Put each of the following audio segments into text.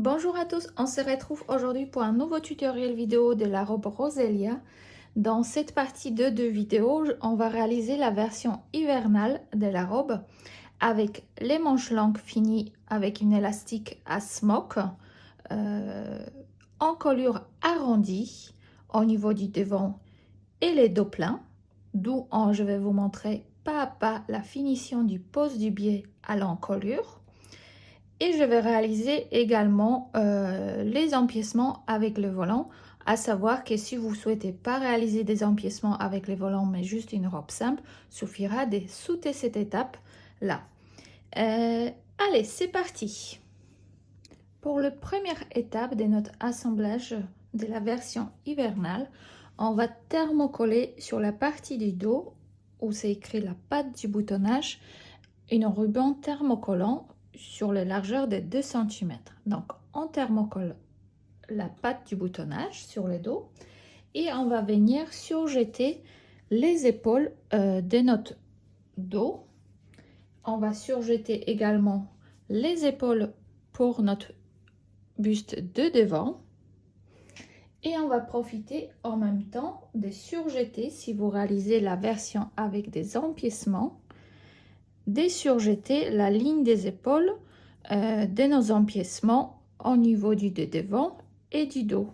Bonjour à tous, on se retrouve aujourd'hui pour un nouveau tutoriel vidéo de la robe Roselia. Dans cette partie 2 de vidéo, on va réaliser la version hivernale de la robe avec les manches longues finies avec une élastique à smoke, encolure arrondie au niveau du devant et les dos pleins, d'où je vais vous montrer pas à pas la finition du pose du biais à l'encolure. Et je vais réaliser également les empiècements avec le volant, à savoir que si vous ne souhaitez pas réaliser des empiècements avec les volants, mais juste une robe simple, suffira de sauter cette étape là. Allez, c'est parti. Pour la première étape de notre assemblage de la version hivernale, on va thermocoller sur la partie du dos où c'est écrit la patte du boutonnage, une ruban thermocollant sur la largeur de 2 cm. Donc, on thermocolle la patte du boutonnage sur le dos et on va venir surjeter les épaules de notre dos. On va surjeter également les épaules pour notre buste de devant. Et on va profiter en même temps de surjeter, si vous réalisez la version avec des empiècements, de surjeter la ligne des épaules de nos empiècements au niveau du devant et du dos.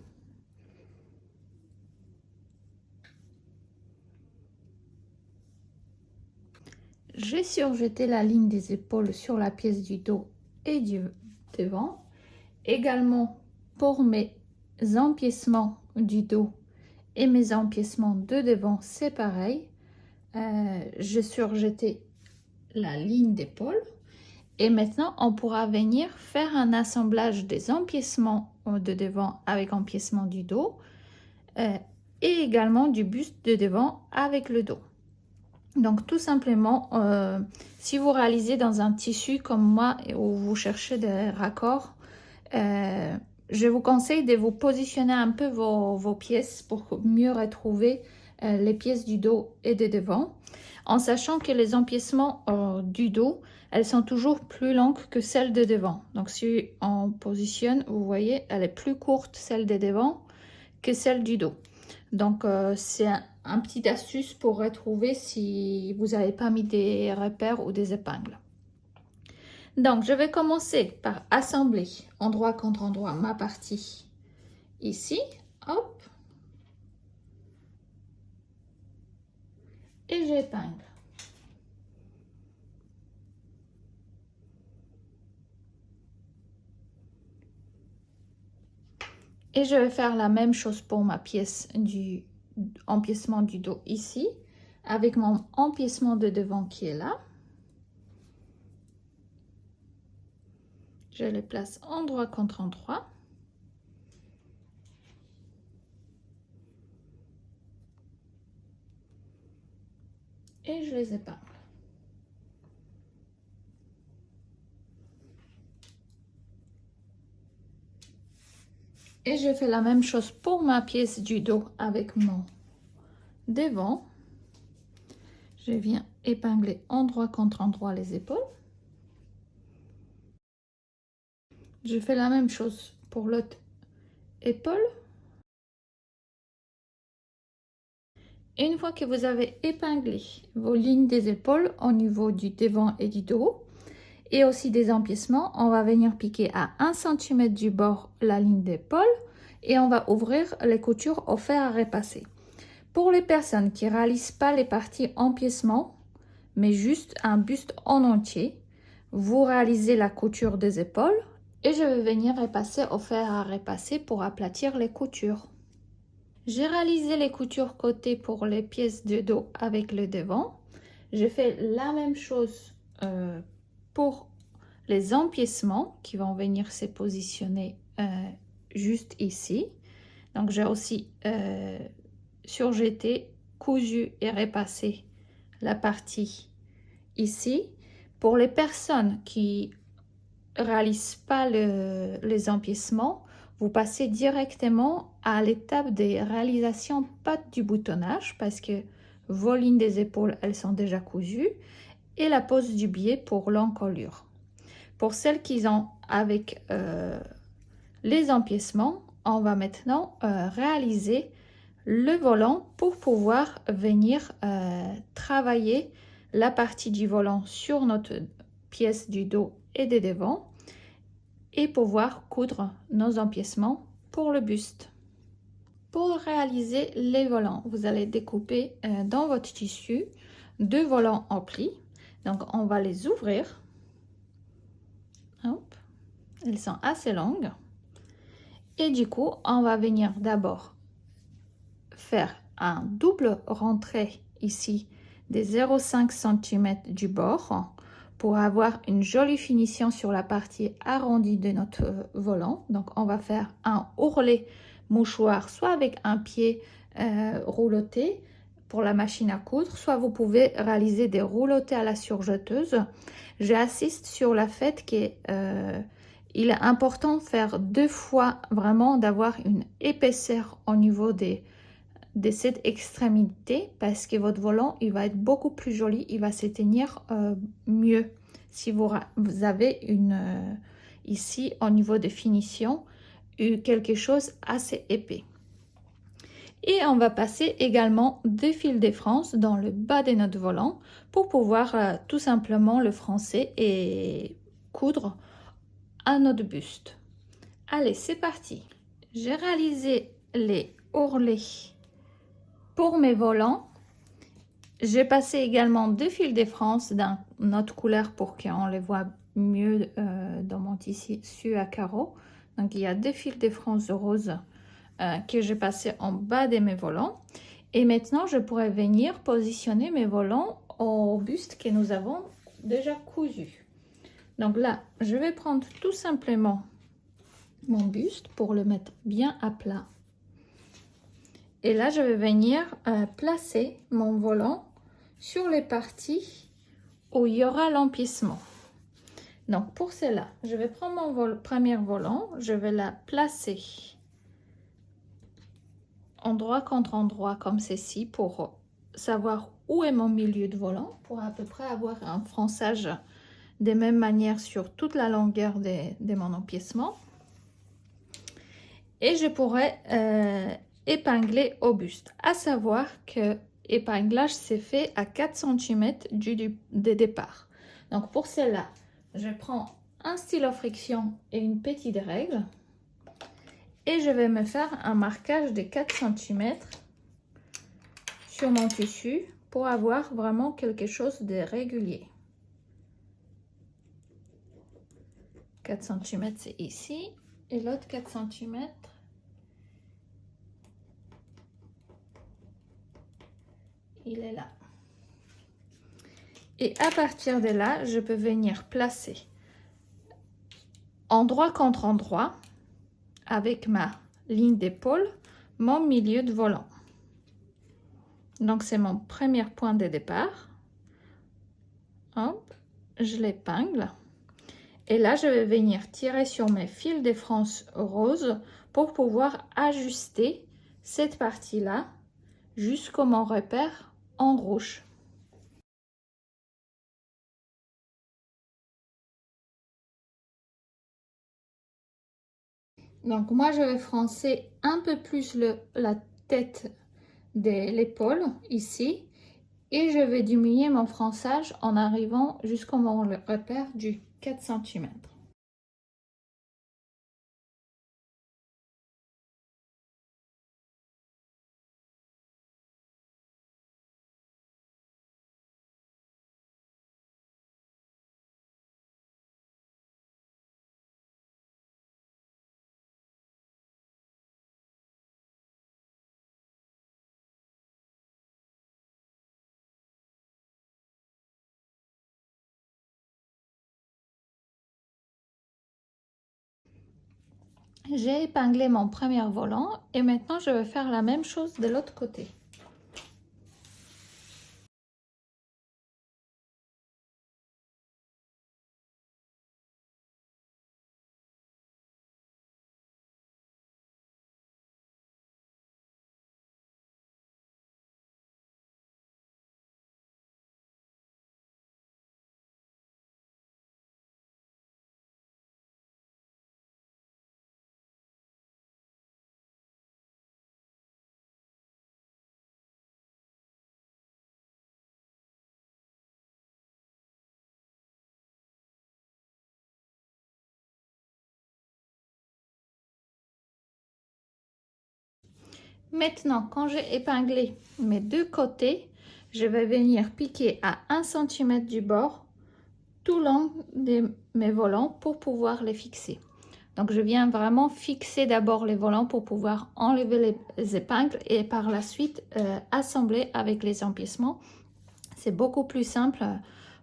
J'ai surjeté la ligne des épaules sur la pièce du dos et du devant. Également pour mes empiècements du dos et mes empiècements de devant, c'est pareil. J'ai surjeté la ligne d'épaule. Et maintenant, on pourra venir faire un assemblage des empiècements de devant avec empiècement du dos et également du buste de devant avec le dos. Donc tout simplement, si vous réalisez dans un tissu comme moi où vous cherchez des raccords, je vous conseille de vous positionner un peu vos pièces pour mieux retrouver les pièces du dos et de devant, en sachant que les empiècements du dos, elles sont toujours plus longues que celles de devant. Donc si on positionne, vous voyez, elle est plus courte celle de devant que celle du dos. Donc c'est un petit astuce pour retrouver si vous n'avez pas mis des repères ou des épingles. Donc je vais commencer par assembler endroit contre endroit ma partie ici, hop, et j'épingle. Et je vais faire la même chose pour ma pièce du empiècement du dos ici, avec mon empiècement de devant qui est là. Je les place endroit contre endroit. Et je les épingle. Et je fais la même chose pour ma pièce du dos avec mon devant. Je viens épingler endroit contre endroit les épaules. Je fais la même chose pour l'autre épaule. Et une fois que vous avez épinglé vos lignes des épaules au niveau du devant et du dos, et aussi des empiècements, on va venir piquer à 1 cm du bord la ligne d'épaule et on va ouvrir les coutures au fer à repasser. Pour les personnes qui ne réalisent pas les parties empiècement, mais juste un buste en entier, vous réalisez la couture des épaules et je vais venir repasser au fer à repasser pour aplatir les coutures. J'ai réalisé les coutures côté pour les pièces de dos avec le devant. Je fais la même chose pour les empiècements qui vont venir se positionner juste ici. Donc j'ai aussi surjeté, cousu et repassé la partie ici. Pour les personnes qui réalisent pas les empiècements, vous passez directement à l'étape des réalisations patte du boutonnage parce que vos lignes des épaules, elles sont déjà cousues et la pose du biais pour l'encolure. Pour celles qui ont avec les empiècements, on va maintenant réaliser le volant pour pouvoir venir travailler la partie du volant sur notre pièce du dos et des devants et pouvoir coudre nos empiècements pour le buste. Pour réaliser les volants, vous allez découper dans votre tissu 2 volants en plis. Donc on va les ouvrir. Hop. Elles sont assez longues. Et du coup, on va venir d'abord faire un double rentrée ici des 0,5 cm du bord pour avoir une jolie finition sur la partie arrondie de notre volant. Donc on va faire un ourlet mouchoir, soit avec un pied rouloté pour la machine à coudre, soit vous pouvez réaliser des roulotés à la surjeteuse. J'insiste sur le fait qu'il est important de faire 2 fois, vraiment d'avoir une épaisseur au niveau de cette extrémité, parce que votre volant il va être beaucoup plus joli, il va se tenir mieux si vous avez une ici au niveau de finition quelque chose assez épais. Et on va passer également des fils de France dans le bas de notre volant pour pouvoir tout simplement le froncer et coudre à notre buste. Allez, c'est parti. J'ai réalisé les ourlets pour mes volants. J'ai passé également 2 fils de France dans notre couleur pour qu'on les voit mieux dans mon tissu à carreaux. Donc il y a 2 fils de France rose que j'ai passé en bas de mes volants. Et maintenant, je pourrais venir positionner mes volants au buste que nous avons déjà cousu. Donc là, je vais prendre tout simplement mon buste pour le mettre bien à plat. Et là, je vais venir placer mon volant sur les parties où il y aura l'emplissement. Donc pour cela, je vais prendre mon premier volant, je vais la placer endroit contre endroit comme ceci pour savoir où est mon milieu de volant, pour à peu près avoir un fronçage de même manière sur toute la longueur de mon empiècement. Et je pourrais épingler au buste. À savoir que l'épinglage s'est fait à 4 cm du départ. Donc pour cela, je prends un stylo friction et une petite règle. Et je vais me faire un marquage de 4 cm sur mon tissu pour avoir vraiment quelque chose de régulier. 4 cm c'est ici et l'autre 4 cm il est là. Et à partir de là, je peux venir placer endroit contre endroit avec ma ligne d'épaule mon milieu de volant. Donc c'est mon premier point de départ. Hop, je l'épingle. Et là, je vais venir tirer sur mes fils de France rose pour pouvoir ajuster cette partie-là jusqu'au mon repère en rouge. Donc moi, je vais froncer un peu plus la tête de l'épaule ici et je vais diminuer mon fronçage en arrivant jusqu'au mon repère du 4 cm. J'ai épinglé mon premier volant et maintenant je vais faire la même chose de l'autre côté. Maintenant, quand j'ai épinglé mes deux côtés, je vais venir piquer à 1 cm du bord tout le long de mes volants pour pouvoir les fixer. Donc je viens vraiment fixer d'abord les volants pour pouvoir enlever les épingles et par la suite assembler avec les empiècements. C'est beaucoup plus simple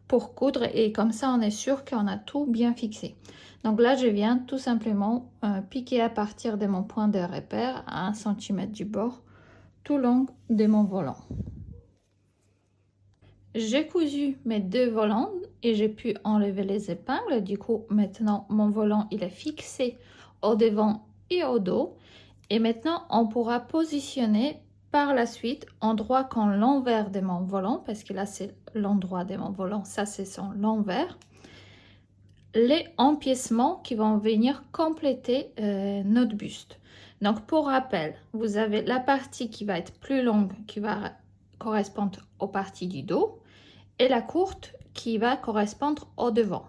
pour coudre et comme ça on est sûr qu'on a tout bien fixé. Donc là je viens tout simplement piquer à partir de mon point de repère à 1 cm du bord tout le long de mon volant. J'ai cousu mes deux volants et j'ai pu enlever les épingles. Du coup, maintenant, mon volant, il est fixé au devant et au dos. Et maintenant, on pourra positionner par la suite endroit quand l'envers de mon volant, parce que là, c'est l'endroit de mon volant, ça, c'est son l'envers. Les empiècements qui vont venir compléter notre buste. Donc, pour rappel, vous avez la partie qui va être plus longue, qui va correspondre aux parties du dos, et la courte qui va correspondre au devant.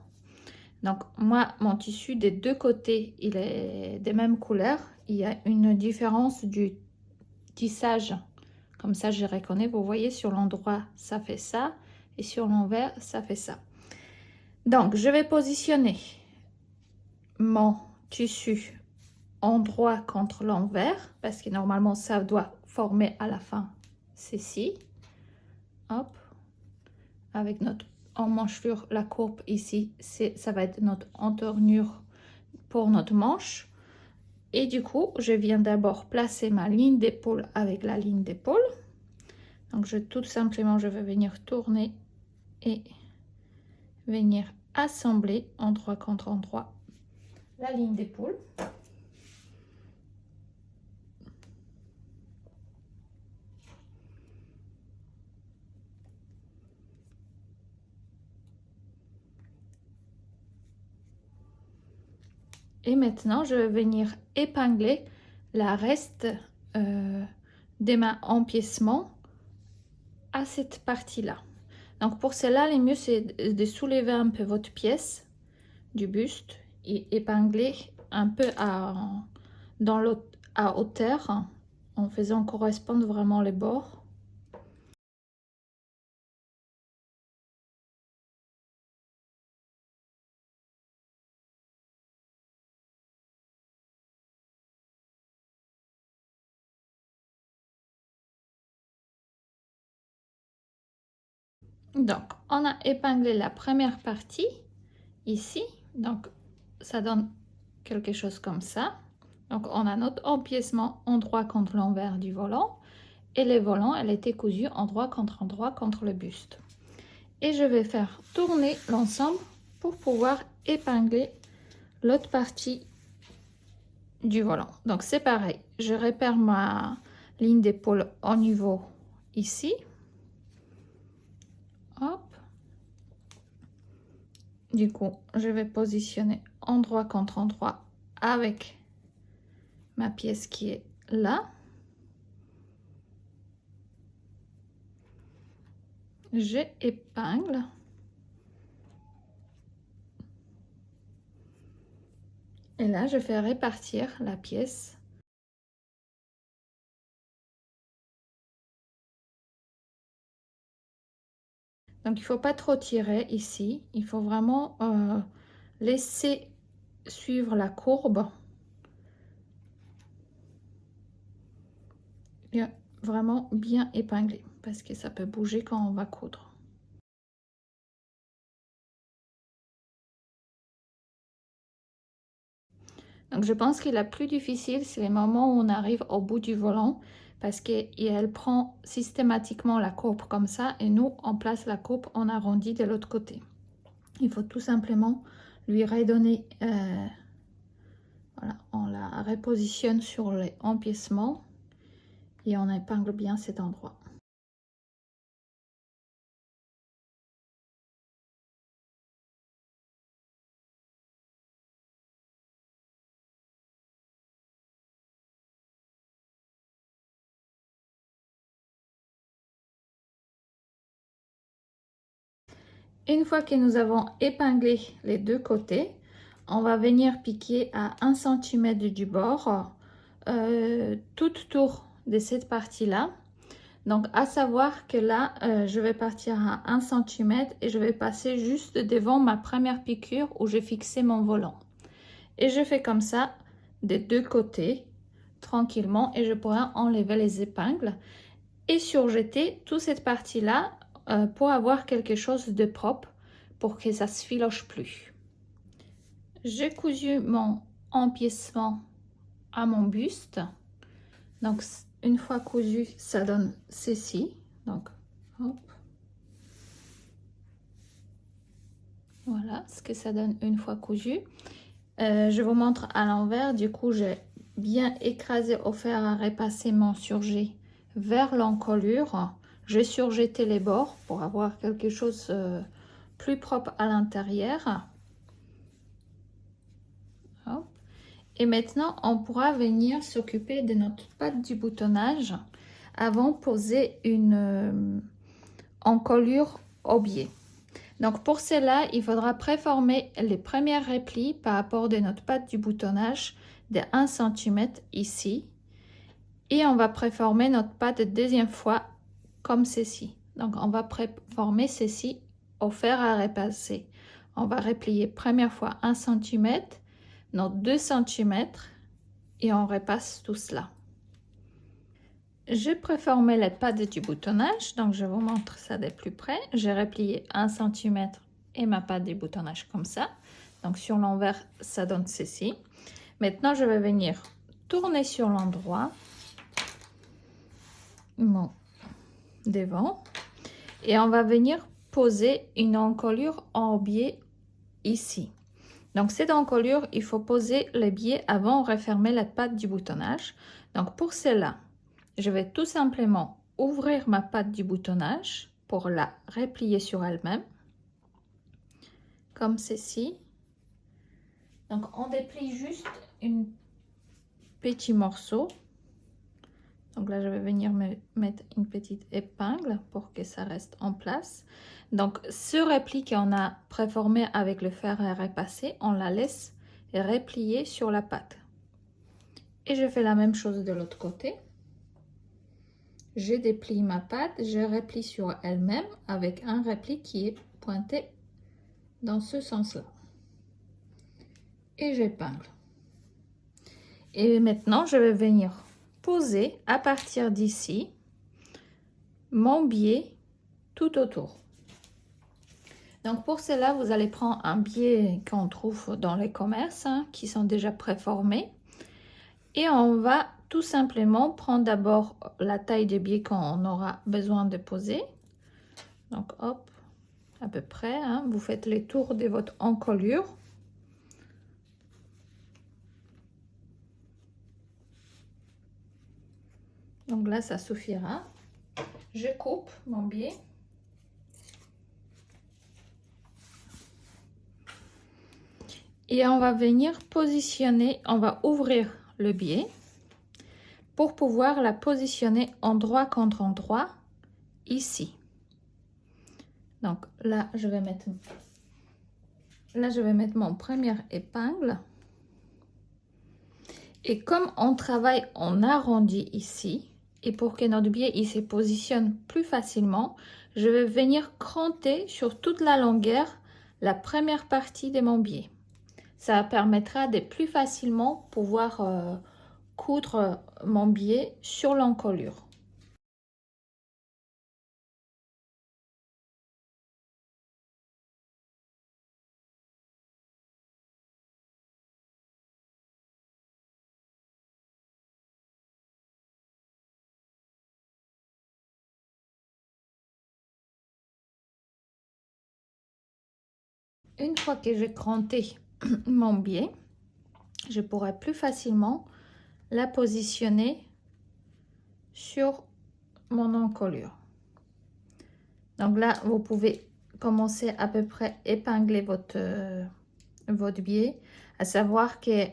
Donc moi, mon tissu des deux côtés, il est des mêmes couleurs. Il y a une différence du tissage. Comme ça, je reconnais. Vous voyez, sur l'endroit, ça fait ça. Et sur l'envers, ça fait ça. Donc, je vais positionner mon tissu endroit contre l'envers. Parce que normalement, ça doit former à la fin ceci. Hop. Avec notre emmanchure, la courbe ici, ça va être notre entournure pour notre manche. Et du coup, je viens d'abord placer ma ligne d'épaule avec la ligne d'épaule. Donc, tout simplement, je vais venir tourner et venir assembler endroit contre endroit la ligne d'épaule. Et maintenant, je vais venir épingler la reste de ma empiècement à cette partie-là. Donc pour cela, le mieux c'est de soulever un peu votre pièce du buste et épingler un peu à hauteur en faisant correspondre vraiment les bords. Donc, on a épinglé la première partie ici. Donc, ça donne quelque chose comme ça. Donc, on a notre empiècement endroit contre l'envers du volant. Et les volants, elle était cousue endroit contre le buste. Et je vais faire tourner l'ensemble pour pouvoir épingler l'autre partie du volant. Donc, c'est pareil. Je repère ma ligne d'épaule au niveau ici. Hop. Du coup, je vais positionner endroit contre endroit avec ma pièce qui est là. J'épingle. Et là, je fais répartir la pièce. Donc, il ne faut pas trop tirer ici. Il faut vraiment laisser suivre la courbe. Et vraiment bien épingler parce que ça peut bouger quand on va coudre. Donc, je pense que la plus difficile, c'est les moments où on arrive au bout du volant parce qu'elle prend systématiquement la courbe comme ça et nous, on place la courbe en arrondi de l'autre côté. Il faut tout simplement lui redonner, voilà, on la repositionne sur les empiècements et on épingle bien cet endroit. Une fois que nous avons épinglé les deux côtés, on va venir piquer à 1 cm du bord tout autour de cette partie-là. Donc, à savoir que là, je vais partir à 1 cm et je vais passer juste devant ma première piqûre où j'ai fixé mon volant. Et je fais comme ça des deux côtés, tranquillement, et je pourrai enlever les épingles et surjeter toute cette partie-là pour avoir quelque chose de propre pour que ça se filoche plus. J'ai cousu mon empiècement à mon buste. Donc, une fois cousu, ça donne ceci. Donc, hop. Voilà ce que ça donne une fois cousu. Je vous montre à l'envers. Du coup, j'ai bien écrasé au fer à repasser mon surjet vers l'encolure. J'ai surjeté les bords pour avoir quelque chose plus propre à l'intérieur. Et maintenant, on pourra venir s'occuper de notre patte du boutonnage avant de poser une encolure au biais. Donc pour cela, il faudra préformer les premières replis par rapport de notre patte du boutonnage de 1 cm ici. Et on va préformer notre patte deuxième fois comme ceci. Donc on va préformer ceci au fer à repasser. On va replier première fois 1 cm, notre 2 cm et on repasse tout cela. J'ai préformé les pattes du boutonnage, donc je vous montre ça de plus près. J'ai replié 1 cm et ma patte du boutonnage comme ça. Donc sur l'envers, ça donne ceci. Maintenant, je vais venir tourner sur l'endroit, mon devant, et on va venir poser une encolure en biais ici. Donc cette encolure, il faut poser les biais avant de refermer la patte du boutonnage. Donc pour cela, je vais tout simplement ouvrir ma patte du boutonnage pour la replier sur elle-même, comme ceci. Donc on déplie juste un petit morceau. Donc là, je vais venir me mettre une petite épingle pour que ça reste en place. Donc ce repli qu'on a préformé avec le fer à repasser, on la laisse replier sur la patte. Et je fais la même chose de l'autre côté. Je déplie ma patte, je replie sur elle-même avec un repli qui est pointé dans ce sens-là. Et j'épingle. Et maintenant, je vais venir poser à partir d'ici mon biais tout autour. Donc pour cela, vous allez prendre un biais qu'on trouve dans les commerces, qui sont déjà préformés. Et on va tout simplement prendre d'abord la taille de biais qu'on aura besoin de poser. Donc hop, à peu près, vous faites les tours de votre encolure. Donc là, ça suffira. Je coupe mon biais. Et on va venir positionner, on va ouvrir le biais pour pouvoir la positionner endroit contre endroit ici. Donc là, je vais mettre mon première épingle. Et comme on travaille en arrondi ici, et pour que notre biais il se positionne plus facilement, je vais venir cranter sur toute la longueur la première partie de mon biais. Ça permettra de plus facilement pouvoir coudre mon biais sur l'encolure. Une fois que j'ai cranté mon biais, je pourrai plus facilement la positionner sur mon encolure. Donc là, vous pouvez commencer à peu près épingler votre biais, à savoir que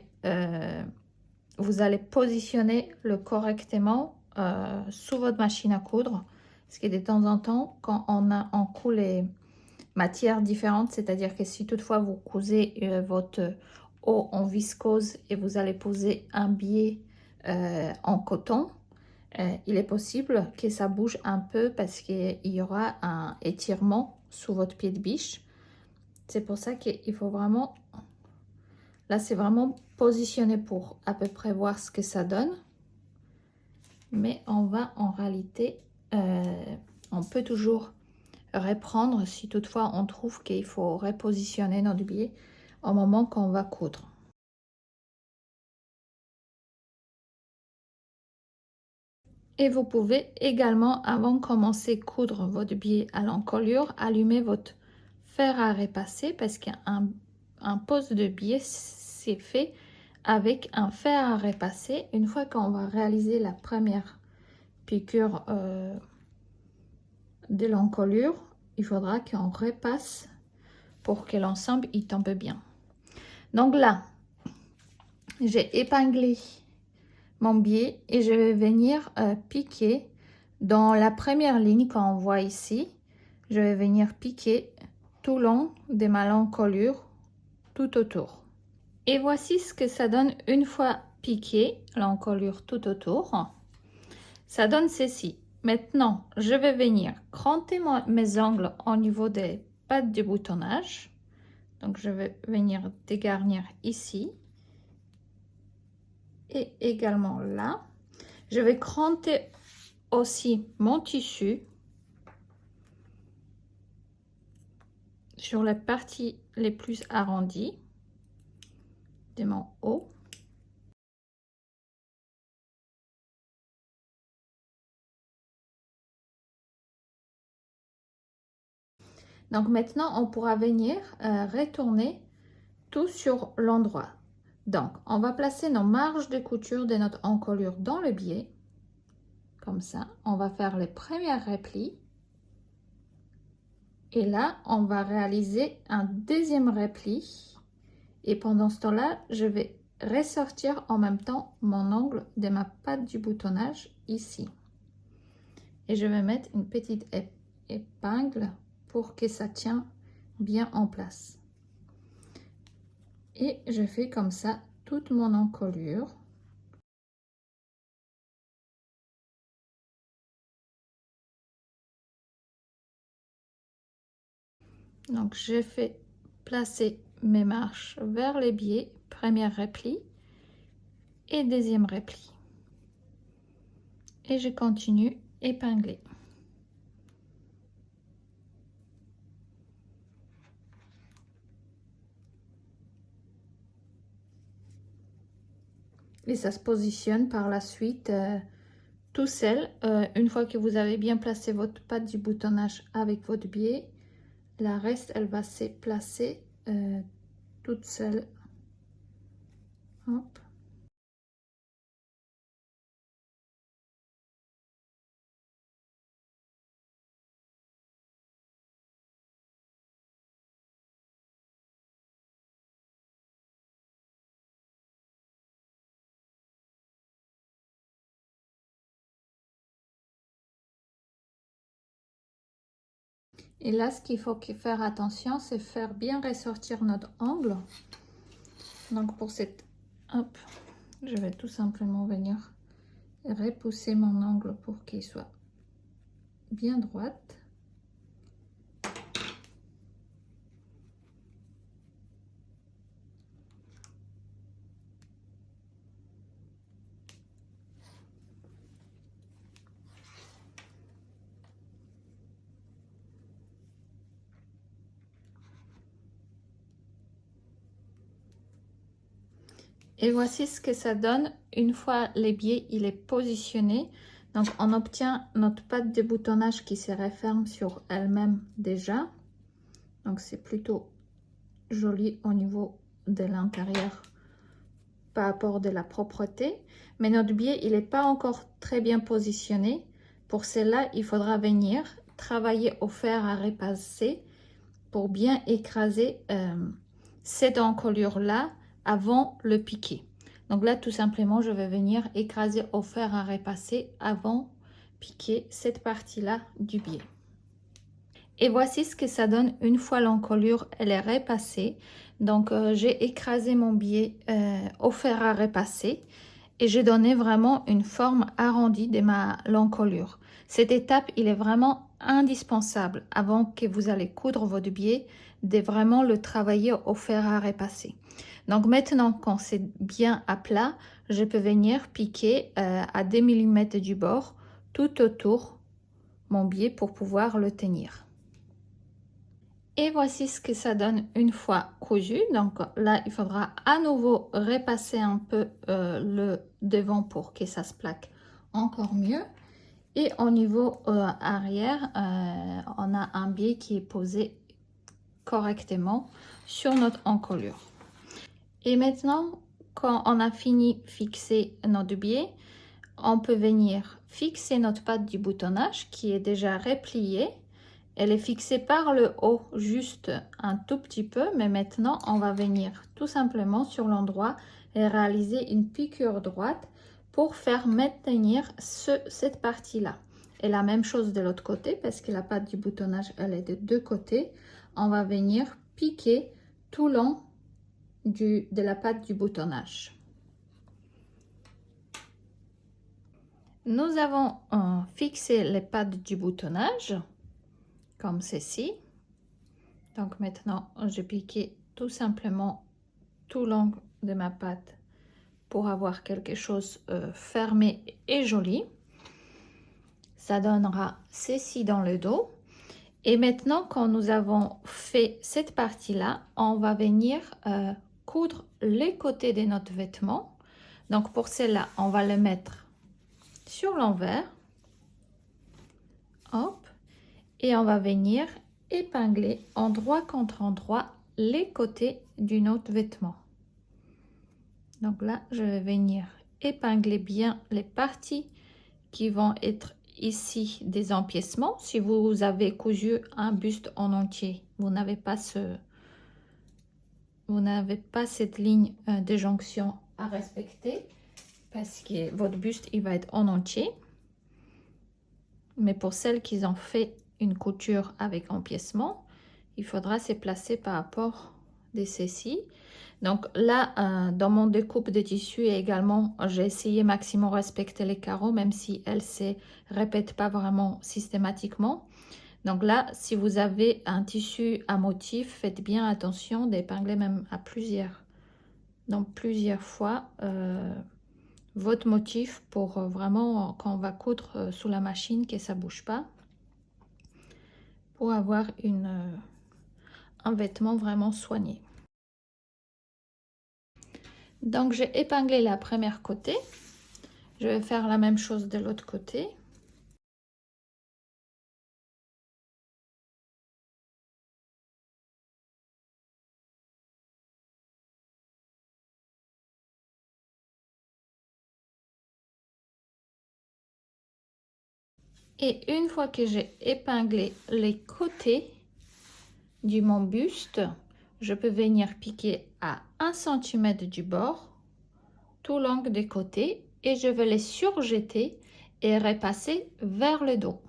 vous allez positionner le correctement sous votre machine à coudre, parce que de temps en temps, quand on coud les matières différentes, c'est-à-dire que si toutefois vous cousez votre haut en viscose et vous allez poser un biais en coton, il est possible que ça bouge un peu parce qu'il y aura un étirement sous votre pied de biche. C'est pour ça qu'il faut vraiment... Là, c'est vraiment positionné pour à peu près voir ce que ça donne. Mais on va en réalité... on peut toujours reprendre si toutefois on trouve qu'il faut repositionner notre biais au moment qu'on va coudre. Et vous pouvez également, avant de commencer à coudre votre biais à l'encolure, allumer votre fer à repasser parce qu'un pose de biais, c'est fait avec un fer à repasser. Une fois qu'on va réaliser la première piqûre de l'encolure, il faudra qu'on repasse pour que l'ensemble y tombe bien. Donc là, j'ai épinglé mon biais et je vais venir piquer dans la première ligne qu'on voit ici. Je vais venir piquer tout le long de ma l'encolure tout autour. Et voici ce que ça donne une fois piqué l'encolure tout autour. Ça donne ceci. Maintenant, je vais venir cranter mes ongles au niveau des pattes du boutonnage. Donc, je vais venir dégarnir ici et également là. Je vais cranter aussi mon tissu sur les parties les plus arrondies de mon haut. Donc maintenant, on pourra venir retourner tout sur l'endroit. Donc, on va placer nos marges de couture de notre encolure dans le biais. Comme ça, on va faire les premières replis. Et là, on va réaliser un deuxième repli. Et pendant ce temps-là, je vais ressortir en même temps mon angle de ma patte du boutonnage ici. Et je vais mettre une petite épingle pour que ça tienne bien en place. Et je fais comme ça toute mon encolure. Donc, je fais placer mes marches vers les biais, première repli et deuxième repli. Et je continue épingler. Et ça se positionne par la suite tout seul. Une fois que vous avez bien placé votre patte du boutonnage avec votre biais, la reste, elle va se placer toute seule. Hop. Et là, ce qu'il faut faire attention, c'est faire bien ressortir notre angle. Donc pour cette... Hop, je vais tout simplement venir repousser mon angle pour qu'il soit bien droite. Et voici ce que ça donne une fois le biais il est positionné. Donc on obtient notre patte de boutonnage qui se referme sur elle-même déjà. Donc c'est plutôt joli au niveau de l'intérieur par rapport de la propreté. Mais notre biais il n'est pas encore très bien positionné. Pour cela, il faudra venir travailler au fer à repasser pour bien écraser cette encolure là avant le piqué. Donc là, tout simplement, je vais venir écraser au fer à repasser avant piquer cette partie-là du biais. Et voici ce que ça donne une fois l'encolure elle est repassée. Donc j'ai écrasé mon biais au fer à repasser et j'ai donné vraiment une forme arrondie de ma l'encolure. Cette étape, il est vraiment indispensable avant que vous allez coudre votre biais, de vraiment le travailler au fer à repasser. Donc maintenant, quand c'est bien à plat, je peux venir piquer à 2 mm du bord tout autour mon biais pour pouvoir le tenir. Et voici ce que ça donne une fois cousu. Donc là, il faudra à nouveau repasser un peu le devant pour que ça se plaque encore mieux. Et au niveau arrière, on a un biais qui est posé correctement sur notre encolure. Et maintenant, quand on a fini de fixer notre biais, on peut venir fixer notre patte du boutonnage qui est déjà repliée. Elle est fixée par le haut juste un tout petit peu, mais maintenant on va venir tout simplement sur l'endroit et réaliser une piqûre droite pour faire maintenir cette partie-là. Et la même chose de l'autre côté, parce que la patte du boutonnage elle est de deux côtés. On va venir piquer tout le long de la patte du boutonnage. Nous avons fixé les pattes du boutonnage comme ceci. Donc maintenant, je piqué tout simplement tout le long de ma patte pour avoir quelque chose fermé et joli. Ça donnera ceci dans le dos. Et maintenant, quand nous avons fait cette partie-là, on va venir coudre les côtés de notre vêtement. Donc pour cela, on va le mettre sur l'envers. Hop. Et on va venir épingler endroit contre endroit les côtés du notre vêtement. Donc là, je vais venir épingler bien les parties qui vont être ici des empiècements. Si vous avez cousu un buste en entier, vous n'avez pas cette ligne de jonction à respecter parce que votre buste il va être en entier. Mais pour celles qui ont fait une couture avec empiècement, il faudra se placer par rapport de ceci. Donc là, dans mon découpe de tissu également, j'ai essayé maximum respecter les carreaux, même si elles ne se répètent pas vraiment systématiquement. Donc là, si vous avez un tissu à motif, faites bien attention d'épingler même à plusieurs. Donc plusieurs fois votre motif pour vraiment, quand on va coudre sous la machine, que ça ne bouge pas. Pour avoir un vêtement vraiment soigné. Donc j'ai épinglé la première côté, je vais faire la même chose de l'autre côté. Et une fois que j'ai épinglé les côtés du mon buste, je peux venir piquer à 1 cm du bord tout le long des côtés et je vais les surjeter et repasser vers le dos.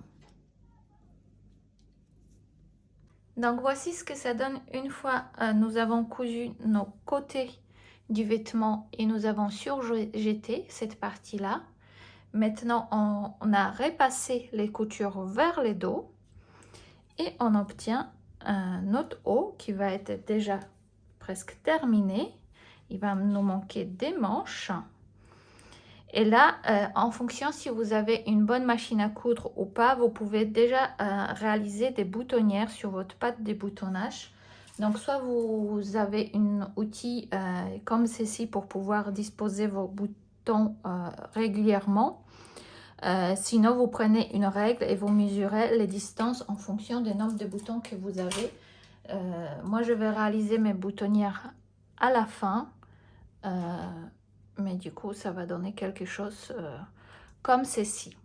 Donc voici ce que ça donne une fois nous avons cousu nos côtés du vêtement et nous avons surjeté cette partie-là. Maintenant, on a repassé les coutures vers le dos et on obtient notre haut qui va être déjà presque terminé. Il va nous manquer des manches. Et là, en fonction si vous avez une bonne machine à coudre ou pas, vous pouvez déjà réaliser des boutonnières sur votre patte de boutonnage. Donc, soit vous avez un outil comme ceci pour pouvoir disposer vos boutons régulièrement. Sinon, vous prenez une règle et vous mesurez les distances en fonction du nombre de boutons que vous avez. Moi, je vais réaliser mes boutonnières à la fin. Mais du coup, ça va donner quelque chose comme ceci.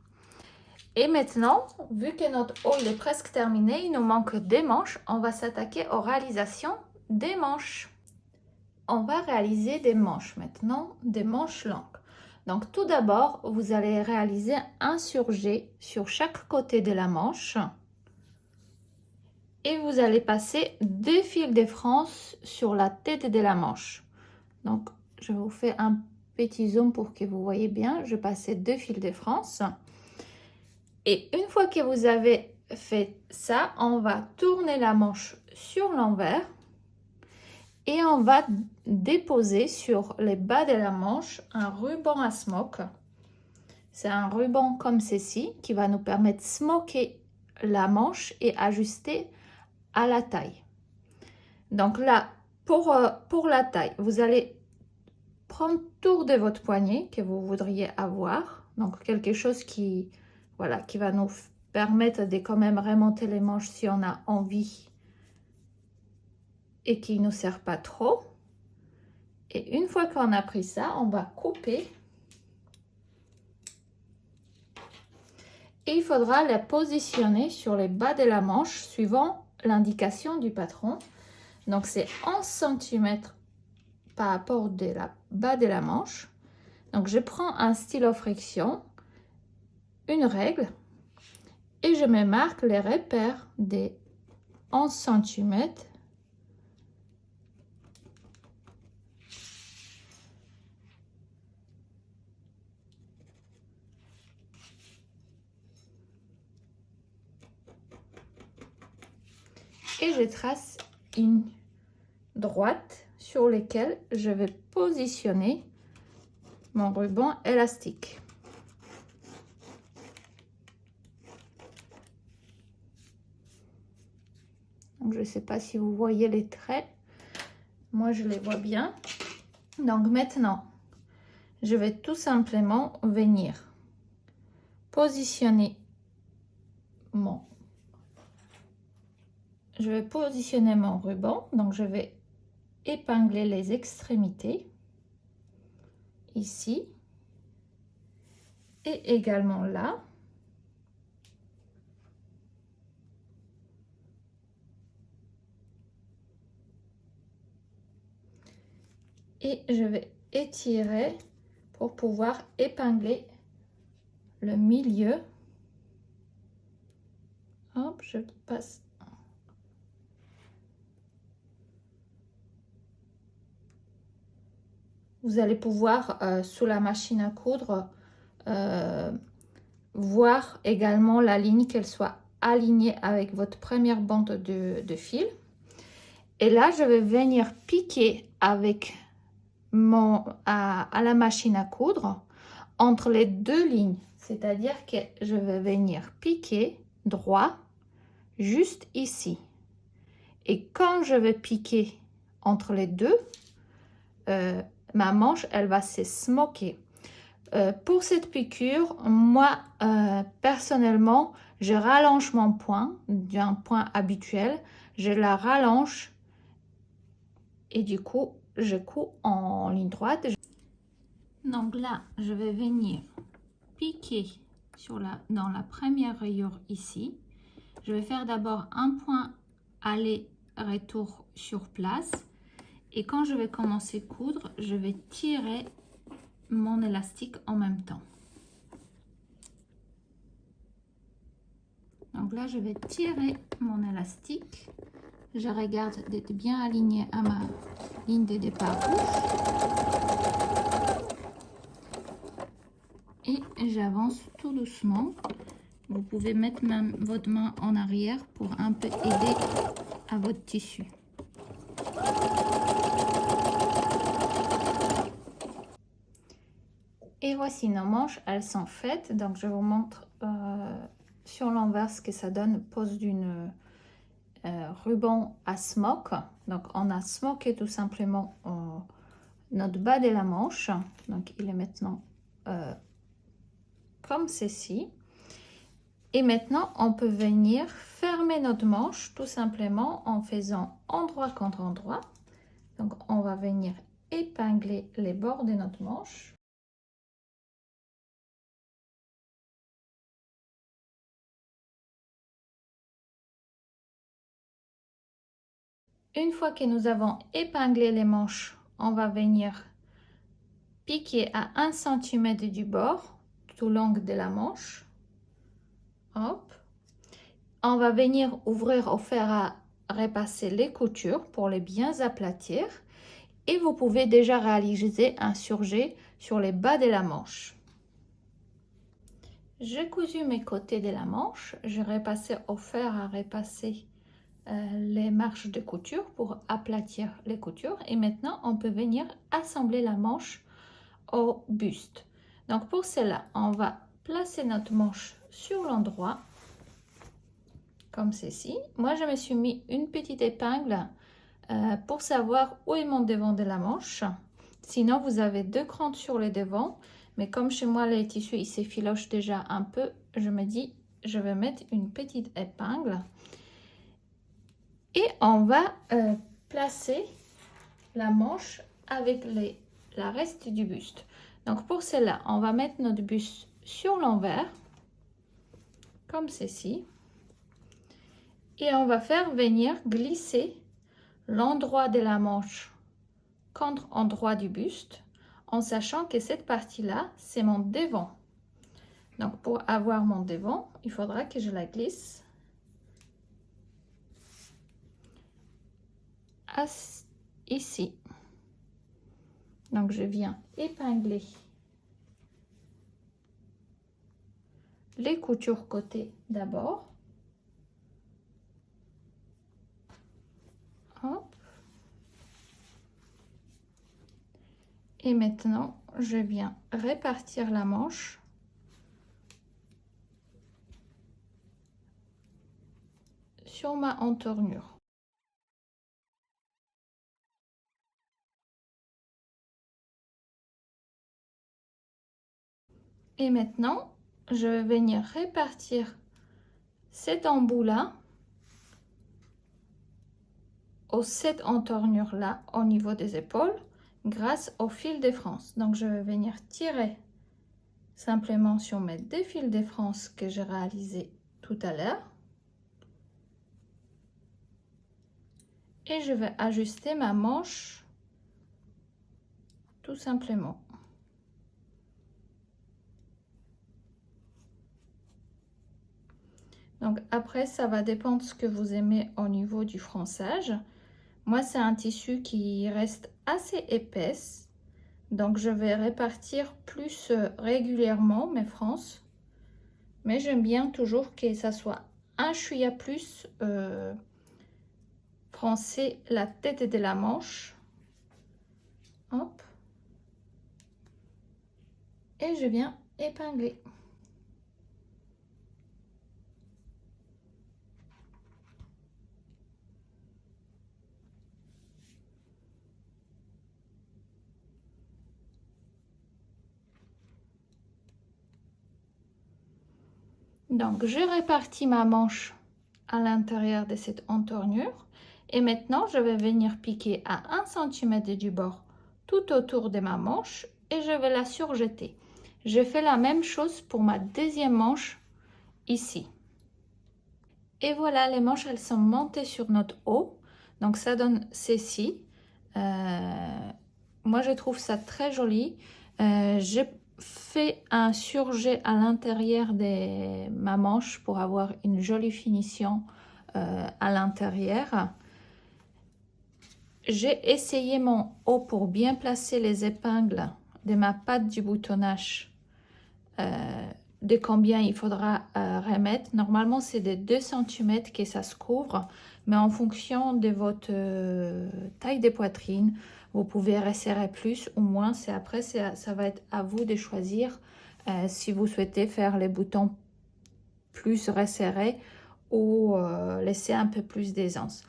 Et maintenant, vu que notre haut il est presque terminé, il nous manque des manches. On va s'attaquer aux réalisations des manches. On va réaliser des manches maintenant, des manches longues. Donc tout d'abord, vous allez réaliser un surjet sur chaque côté de la manche. Et vous allez passer 2 fils de France sur la tête de la manche. Donc je vous fais un petit zoom pour que vous voyez bien. Je passais 2 fils de France. Et une fois que vous avez fait ça, on va tourner la manche sur l'envers et on va déposer sur les bas de la manche un ruban à smoke. C'est un ruban comme ceci qui va nous permettre de smoker la manche et ajuster à la taille. Donc là, pour la taille, vous allez prendre tour de votre poignet que vous voudriez avoir. Donc quelque chose qui, voilà, qui va nous permettre de quand même remonter les manches si on a envie et qui ne nous sert pas trop. Et une fois qu'on a pris ça, on va couper. Et il faudra la positionner sur les bas de la manche suivant l'indication du patron. Donc c'est 11 cm par rapport de la bas de la manche. Donc je prends un stylo friction, une règle, et je me marque les repères des 11 cm. Et je trace une droite sur laquelle je vais positionner mon ruban élastique. Donc, je ne sais pas si vous voyez les traits. Moi, je les vois bien. Donc, maintenant, je vais tout simplement venir positionner je vais positionner mon ruban. Donc, je vais épingler les extrémités ici et également là. Et je vais étirer pour pouvoir épingler le milieu. Hop, je passe. Vous allez pouvoir, sous la machine à coudre, voir également la ligne, qu'elle soit alignée avec votre première bande de fil. Et là, je vais venir piquer avec à la machine à coudre entre les deux lignes. C'est-à-dire que je vais venir piquer droit juste ici. Et quand je vais piquer entre les deux, ma manche, elle va se smoker. Pour cette piqûre, moi, personnellement, je rallonge mon point d'un point habituel. Je la rallonge et du coup, je couds en ligne droite. Donc là, je vais venir piquer dans la première rayure ici. Je vais faire d'abord un point aller-retour sur place. Et quand je vais commencer à coudre, je vais tirer mon élastique en même temps. Donc là, je vais tirer mon élastique. Je regarde d'être bien aligné à ma ligne de départ rouge. Et j'avance tout doucement. Vous pouvez mettre même votre main en arrière pour un peu aider à votre tissu. Et voici nos manches, elles sont faites. Donc je vous montre sur l'envers ce que ça donne. Pose d'une ruban à smoke. Donc on a smoké tout simplement notre bas de la manche. Donc il est maintenant comme ceci. Et maintenant on peut venir fermer notre manche tout simplement en faisant endroit contre endroit. Donc on va venir épingler les bords de notre manche. Une fois que nous avons épinglé les manches, on va venir piquer à 1 cm du bord tout le long de la manche. Hop. On va venir ouvrir au fer à repasser les coutures pour les bien aplatir. Et vous pouvez déjà réaliser un surjet sur les bas de la manche. J'ai cousu mes côtés de la manche, j'ai repassé au fer à repasser les marches de couture pour aplatir les coutures et maintenant on peut venir assembler la manche au buste. Donc pour cela, on va placer notre manche sur l'endroit comme ceci. Moi je me suis mis une petite épingle pour savoir où est mon devant de la manche. Sinon vous avez 2 crans sur le devant, mais comme chez moi les tissus ils s'effilochent déjà un peu, je me dis je vais mettre une petite épingle et on va placer la manche avec la reste du buste. Donc pour cela on va mettre notre buste sur l'envers comme ceci et on va faire venir glisser l'endroit de la manche contre endroit du buste en sachant que cette partie là c'est mon devant. Donc pour avoir mon devant il faudra que je la glisse ici. Donc je viens épingler les coutures côté d'abord. Hop. Et maintenant je viens répartir la manche sur ma entournure. Et maintenant je vais venir répartir cet embout là aux 7 entournures là au niveau des épaules grâce au fil de France. Donc je vais venir tirer simplement sur mes 2 fils de France que j'ai réalisé tout à l'heure et je vais ajuster ma manche tout simplement. Donc après ça va dépendre de ce que vous aimez au niveau du fronçage. Moi c'est un tissu qui reste assez épaisse, donc je vais répartir plus régulièrement mes fronces, mais j'aime bien toujours que ça soit un chouïa plus froncer la tête de la manche. Hop. Et je viens épingler. Donc je répartis ma manche à l'intérieur de cette entournure et maintenant je vais venir piquer à 1 cm du bord tout autour de ma manche et je vais la surjeter. Je fais la même chose pour ma deuxième manche ici. Et voilà, les manches elles sont montées sur notre haut, donc ça donne ceci. Moi je trouve ça très joli. J'ai fait un surjet à l'intérieur de ma manche pour avoir une jolie finition à l'intérieur. J'ai essayé mon haut pour bien placer les épingles de ma patte du boutonnage, de combien il faudra remettre. Normalement c'est de 2 cm que ça se couvre, mais en fonction de votre taille de poitrine vous pouvez resserrer plus ou moins. C'est après ça va être à vous de choisir si vous souhaitez faire les boutons plus resserrés ou laisser un peu plus d'aisance.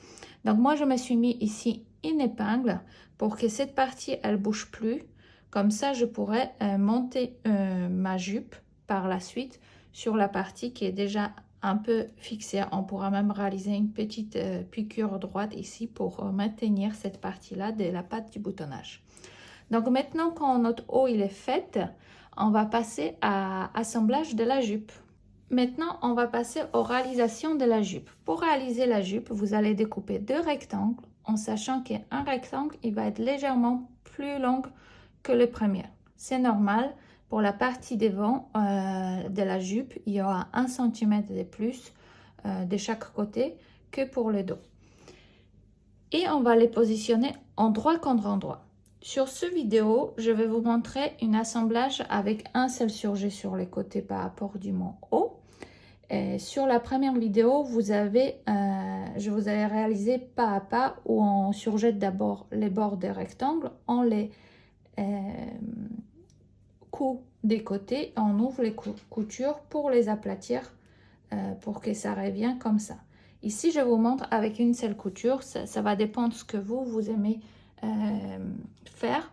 Donc moi je me suis mis ici une épingle pour que cette partie elle bouge plus, comme ça je pourrais monter ma jupe par la suite sur la partie qui est déjà un peu fixée. On pourra même réaliser une petite piqûre droite ici pour maintenir cette partie là de la patte du boutonnage. Donc maintenant quand notre haut il est fait, on va passer à assemblage de la jupe. Maintenant, on va passer aux réalisations de la jupe. Pour réaliser la jupe, vous allez découper 2 rectangles en sachant qu'un rectangle, il va être légèrement plus long que le premier. C'est normal. Pour la partie devant de la jupe, il y aura 1 cm de plus de chaque côté que pour le dos. Et on va les positionner endroit contre endroit. Sur ce vidéo, je vais vous montrer un assemblage avec un seul surjet sur les côtés par rapport du mont haut. Et sur la première vidéo, je vous ai réalisé pas à pas où on surjette d'abord les bords des rectangles, on les coud des côtés, on ouvre les coutures pour les aplatir pour que ça revienne comme ça. Ici, je vous montre avec une seule couture, ça va dépendre de ce que vous aimez faire.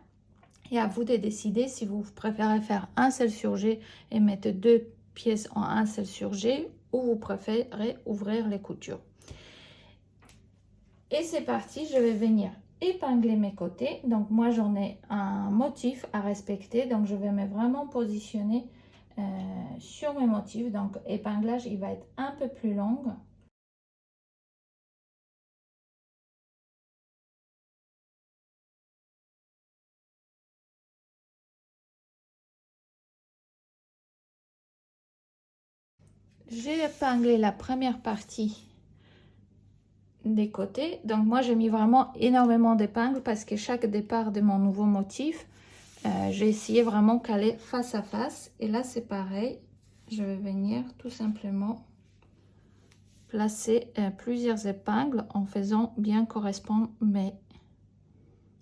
Et à vous de décider si vous préférez faire un seul surjet et mettre 2 pièces en un seul surjet ou vous préférez ouvrir les coutures. Et c'est parti, je vais venir épingler mes côtés. Donc moi j'en ai un motif à respecter, donc je vais me vraiment positionner sur mes motifs. Donc épinglage, il va être un peu plus long. J'ai épinglé la première partie des côtés, donc moi j'ai mis vraiment énormément d'épingles parce que chaque départ de mon nouveau motif, j'ai essayé vraiment caler face à face. Et là c'est pareil, je vais venir tout simplement placer plusieurs épingles en faisant bien correspondre mes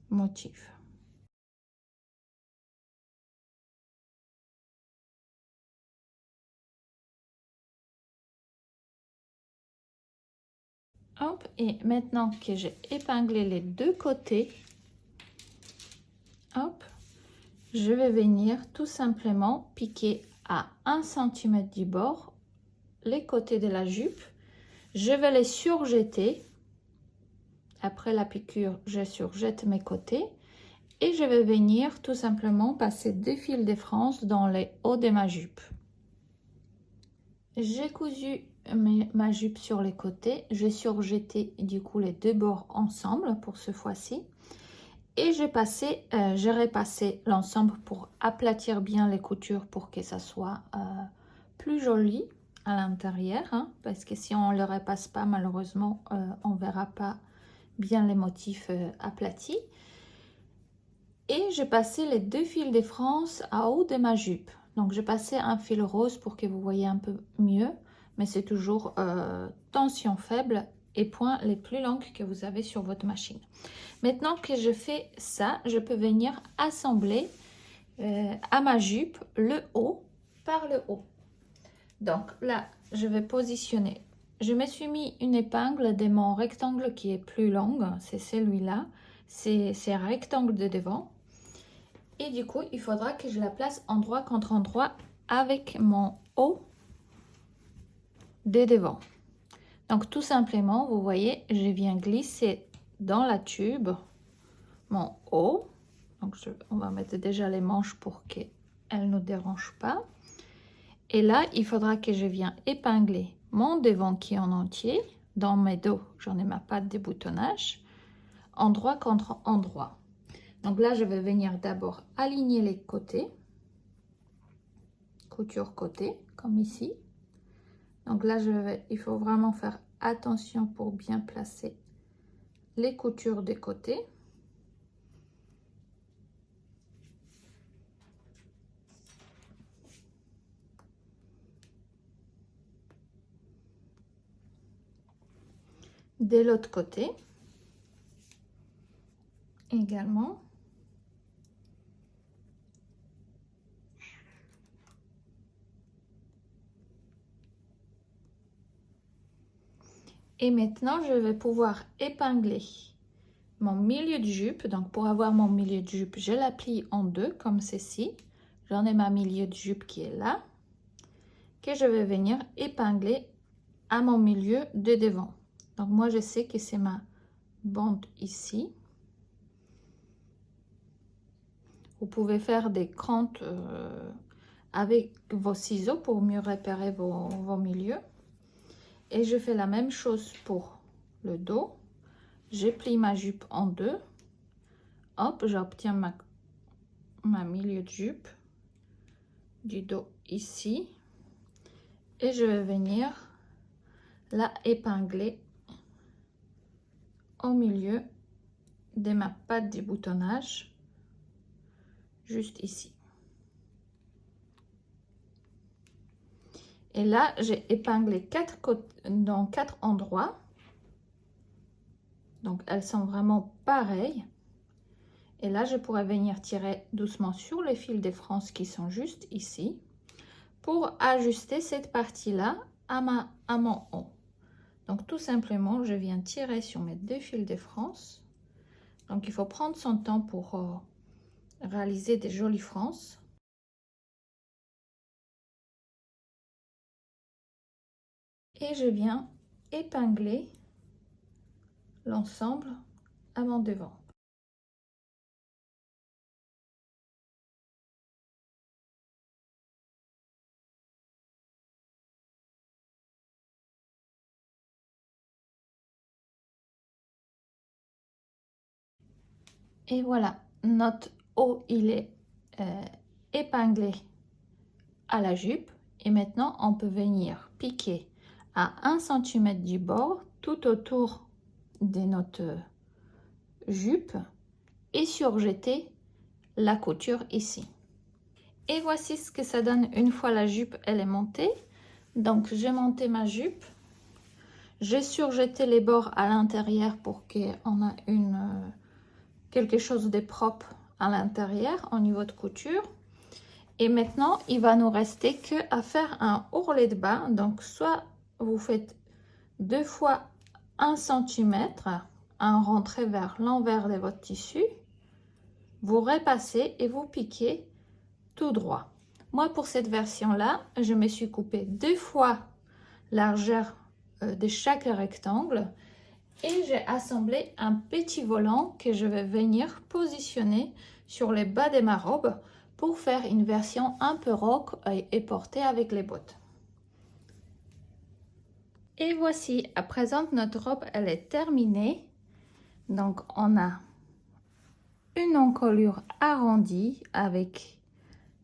motifs. Hop, et maintenant que j'ai épinglé les deux côtés, hop, je vais venir tout simplement piquer à 1 cm du bord les côtés de la jupe. Je vais les surjeter. Après la piqûre, je surjette mes côtés et je vais venir tout simplement passer 2 fils de France dans les hauts de ma jupe. J'ai cousu ma jupe sur les côtés, j'ai surjeté du coup les deux bords ensemble pour ce fois-ci et j'ai repassé l'ensemble pour aplatir bien les coutures pour que ça soit plus joli à l'intérieur, hein, parce que si on ne le repasse pas, malheureusement on verra pas bien les motifs aplatis. Et j'ai passé les 2 fils de France à haut de ma jupe. Donc j'ai passé un fil rose pour que vous voyez un peu mieux, mais c'est toujours tension faible et points les plus longs que vous avez sur votre machine. Maintenant que je fais ça, je peux venir assembler à ma jupe le haut par le haut. Donc là, je vais positionner. Je me suis mis une épingle de mon rectangle qui est plus longue, c'est celui-là. C'est un rectangle de devant. Et du coup, il faudra que je la place endroit contre endroit avec mon haut de devant. Donc tout simplement, vous voyez, je viens glisser dans la tube mon haut. Donc on va mettre déjà les manches pour qu'elles ne nous dérangent pas. Et là, il faudra que je vienne épingler mon devant qui est en entier. Dans mes dos, j'en ai ma patte de boutonnage. Endroit contre endroit. Donc là, je vais venir d'abord aligner les côtés. Couture côté, comme ici. Donc là, il faut vraiment faire attention pour bien placer les coutures des côtés. De l'autre côté également. Et maintenant, je vais pouvoir épingler mon milieu de jupe. Donc pour avoir mon milieu de jupe, je la plie en deux comme ceci. J'en ai ma milieu de jupe qui est là, que je vais venir épingler à mon milieu de devant. Donc moi, je sais que c'est ma bande ici. Vous pouvez faire des crantes avec vos ciseaux pour mieux repérer vos milieux. Et je fais la même chose pour le dos. Je plie ma jupe en deux. Hop, j'obtiens ma milieu de jupe du dos ici. Et je vais venir la épingler au milieu de ma patte de boutonnage juste ici. Et là, j'ai épinglé dans 4 endroits. Donc, elles sont vraiment pareilles. Et là, je pourrais venir tirer doucement sur les fils de France qui sont juste ici pour ajuster cette partie-là à mon haut. Donc, tout simplement, je viens tirer sur mes 2 fils de France. Donc, il faut prendre son temps pour réaliser des jolies frances. Et je viens épingler l'ensemble à mon devant. Et voilà, notre haut, il est épinglé à la jupe. Et maintenant, on peut venir piquer à 1 cm du bord tout autour de notre jupe et surjeter la couture ici. Et voici ce que ça donne une fois la jupe elle est montée. Donc j'ai monté ma jupe, j'ai surjeté les bords à l'intérieur pour qu'on ait quelque chose de propre à l'intérieur au niveau de couture. Et maintenant il va nous rester que à faire un ourlet de bas. Donc soit vous faites 2 fois 1 cm, un rentré vers l'envers de votre tissu, vous repassez et vous piquez tout droit. Moi, pour cette version-là, je me suis coupé 2 fois largeur de chaque rectangle et j'ai assemblé un petit volant que je vais venir positionner sur le bas de ma robe pour faire une version un peu rock et portée avec les bottes. Et voici, à présent, notre robe, elle est terminée. Donc, on a une encolure arrondie avec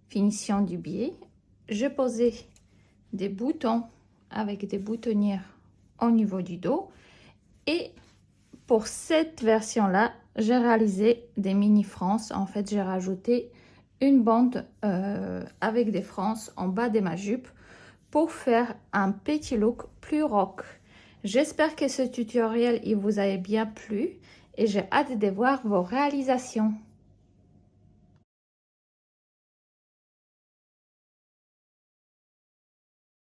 finition du biais. Je posais des boutons avec des boutonnières au niveau du dos. Et pour cette version-là, j'ai réalisé des mini frances. En fait, j'ai rajouté une bande avec des frances en bas de ma jupe pour faire un petit look plus rock. J'espère que ce tutoriel il vous a bien plu et j'ai hâte de voir vos réalisations.